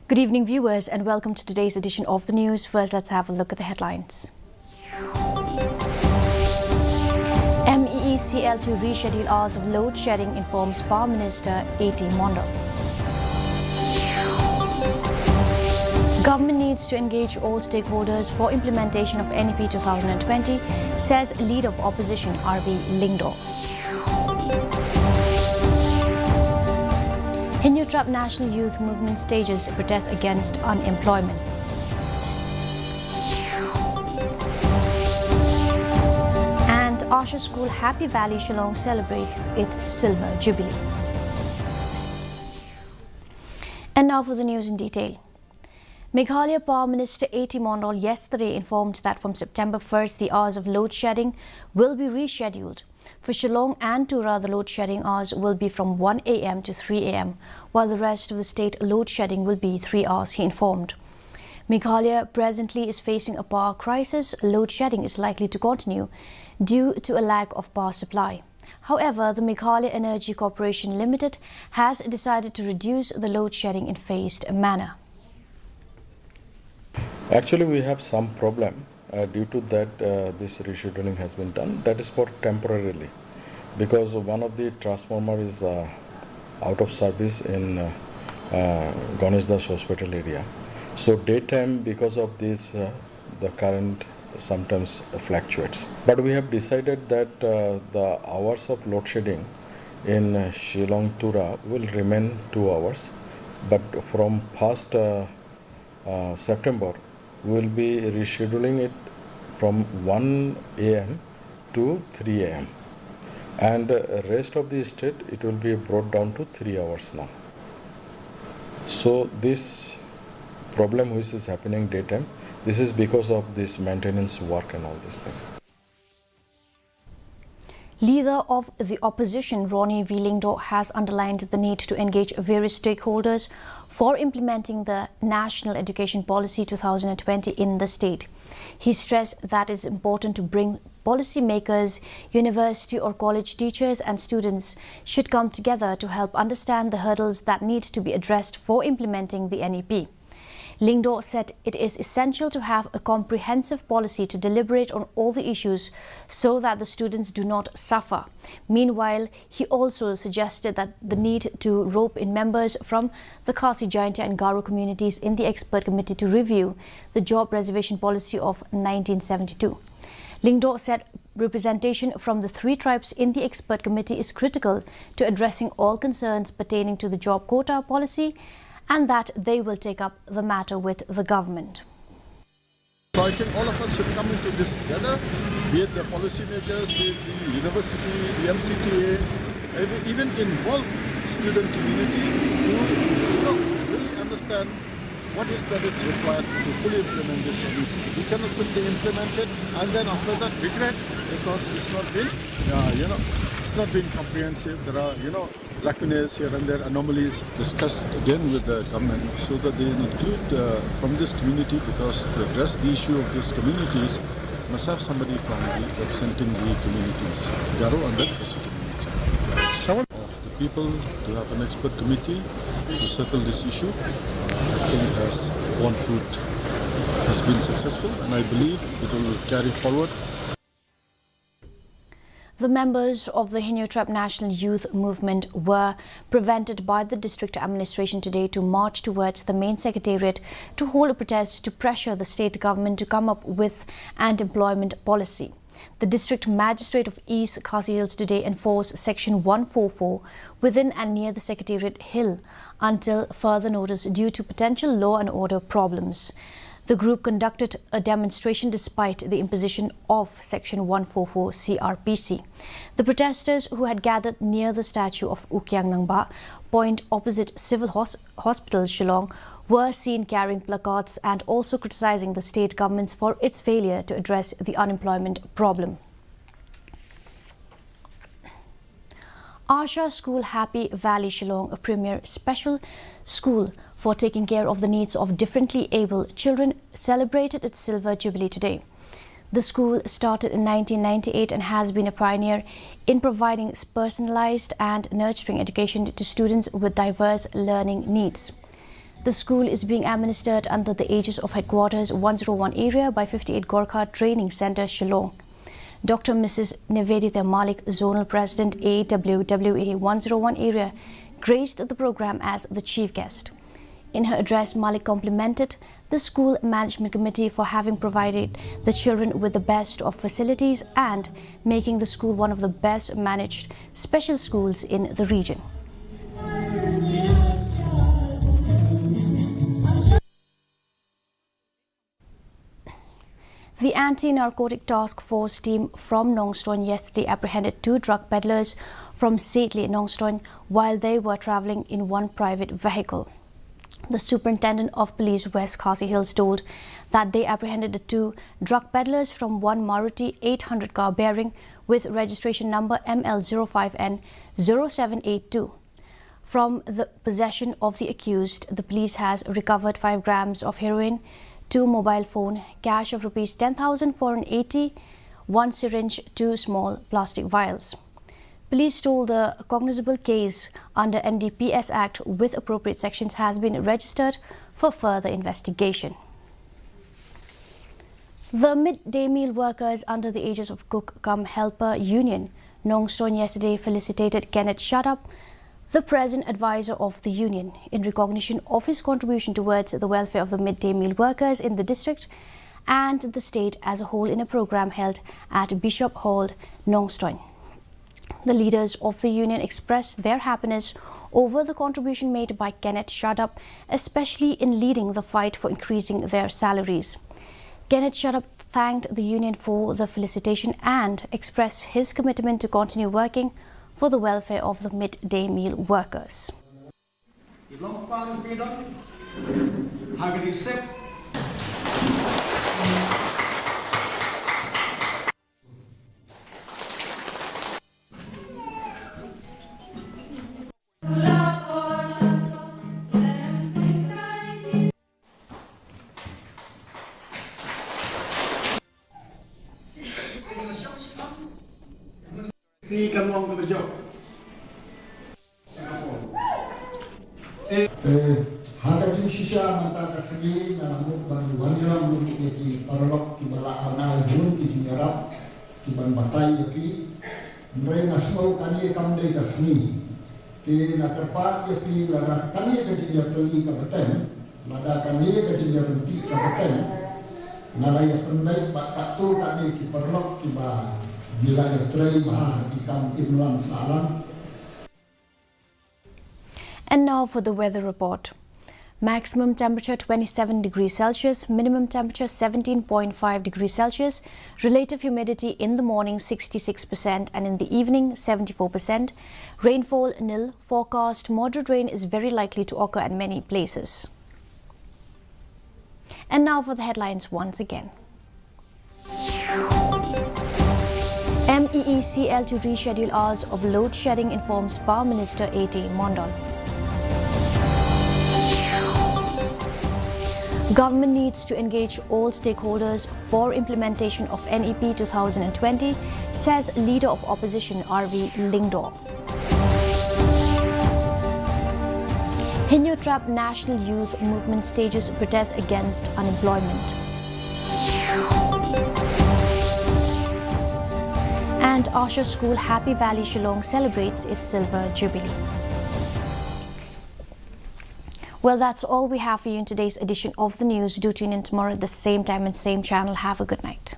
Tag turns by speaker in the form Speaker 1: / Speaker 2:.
Speaker 1: Good evening, viewers, and welcome to today's edition of the news. First, let's have a look at the headlines. MEECL to reschedule hours of load shedding, informs Power Minister A.T. Mondal. Government needs to engage all stakeholders for implementation of NEP 2020, says Leader of Opposition R.V. Lyngdoh. Hindu National Youth Movement stages protest against unemployment. And Asha School Happy Valley Shillong celebrates its Silver Jubilee. And now for the news in detail. Meghalaya Power Minister A.T. Mondal yesterday informed that from September 1st, the hours of load shedding will be rescheduled. For Shillong and Tura, the load shedding hours will be from 1 a.m. to 3 a.m., while the rest of the state load shedding will be 3 hours, he informed. Meghalaya presently is facing a power crisis. Load shedding is likely to continue due to a lack of power supply. However, the Meghalaya Energy Corporation Limited has decided to reduce the load shedding in phased manner.
Speaker 2: Actually, we have some problem. Due to that, this rescheduling has been done. That is for temporarily, because one of the transformer is out of service in Ganesh Das Hospital area. So daytime, because of this, the current sometimes fluctuates. But we have decided that the hours of load shedding in Shillong Tura will remain 2 hours. But from 1st September, we will be rescheduling it from 1 a.m. to 3 a.m. and rest of the state it will be brought down to 3 hours now. So this problem which is happening daytime, this is because of this maintenance work and all these things.
Speaker 1: Leader of the opposition, Ronnie V. Lyngdoh, has underlined the need to engage various stakeholders for implementing the National Education Policy 2020 in the state. He stressed that it's important to bring policymakers, university or college teachers and students should come together to help understand the hurdles that need to be addressed for implementing the NEP. Lyngdoh said it is essential to have a comprehensive policy to deliberate on all the issues so that the students do not suffer. Meanwhile, he also suggested that the need to rope in members from the Khasi, Jaintia and Garo communities in the expert committee to review the job reservation policy of 1972. Lyngdoh said representation from the 3 tribes in the expert committee is critical to addressing all concerns pertaining to the job quota policy, and that they will take up the matter with the government.
Speaker 3: So I think all of us should come into this together, be it the policymakers, be it the university, the MCTA, even involve student community to really understand what is that is required to fully implement this. We cannot simply implement it and then after that regret because it's not been, it's not been comprehensive. There are, lacunae here and there, anomalies discussed again with the government so that they include from this community, because to address the issue of these communities must have somebody from representing the communities, Garo and the Khasi community. Some of the people to have an expert committee to settle this issue, I think has borne fruit, has been successful, and I believe it will carry forward.
Speaker 1: The members of the Hindu National Youth Movement were prevented by the district administration today to march towards the main secretariat to hold a protest to pressure the state government to come up with an employment policy. The district magistrate of East Khasi Hills today enforced Section 144 within and near the Secretariat Hill until further notice due to potential law and order problems. The group conducted a demonstration despite the imposition of Section 144 CRPC. The protesters, who had gathered near the statue of Ukyang Nangba Point opposite Civil Hospital Shillong, were seen carrying placards and also criticizing the state government for its failure to address the unemployment problem. Asha School Happy Valley Shillong, a premier special school for taking care of the needs of differently able children, celebrated its Silver Jubilee today. The school started in 1998 and has been a pioneer in providing personalized and nurturing education to students with diverse learning needs. The school is being administered under the aegis of Headquarters 101 area by 58 Gorkha Training Centre, Shillong. Dr. Mrs. Nivedita Malik, Zonal President AWWA 101 area, graced the program as the chief guest. In her address, Malik complimented the school management committee for having provided the children with the best of facilities and making the school one of the best managed special schools in the region. The Anti-Narcotic Task Force team from Nongstoin yesterday apprehended 2 drug peddlers from Seattle, Nongstoin, while they were travelling in one private vehicle. The Superintendent of Police West Khasi Hills told that they apprehended the 2 drug peddlers from one Maruti 800 car bearing with registration number ML05N0782. From the possession of the accused, the police has recovered 5 grams of heroin, 2 mobile phone, cash of rupees 10,480, 1 syringe, 2 small plastic vials. Police told the cognizable case under NDPS Act with appropriate sections has been registered for further investigation. The midday meal workers under the aegis of Cook Cum Helper Union, Nongstoin yesterday felicitated Kenneth Shutup, the present advisor of the union, in recognition of his contribution towards the welfare of the midday meal workers in the district and the state as a whole in a program held at Bishop Hall, Nongstoin. The leaders of the union expressed their happiness over the contribution made by Kenneth Shutup, especially in leading the fight for increasing their salaries. Kenneth Shutup thanked the union for the felicitation and expressed his commitment to continue working for the welfare of the midday meal workers.
Speaker 3: Hagati shisha manta kasgi na namuk ban wanjam muk ki paralok ki bala anai bun ki tinyarap ki ban batai ki mre nasmo kani kamde kasni ki na terpat ki lada kani ka tinyatli ka beten lada kani ka tinyarti ka beten nalaya pendai bakatu kani ki paralok ki ba wilayah trei bah ki kam imlan salam.
Speaker 1: And now for the weather report. Maximum temperature 27 degrees Celsius, minimum temperature 17.5 degrees Celsius, relative humidity in the morning 66% and in the evening 74%. Rainfall nil, forecast moderate rain is very likely to occur at many places. And now for the headlines once again. MEECL to reschedule hours of load shedding, informs Power Minister A.T. Mondal. Government needs to engage all stakeholders for implementation of NEP 2020, says Leader of Opposition R.V. Lingdor. Hindu Trap National Youth Movement stages protest against unemployment. And Asha School Happy Valley Shillong celebrates its silver jubilee. Well, that's all we have for you in today's edition of the news. Do tune in tomorrow at the same time and same channel. Have a good night.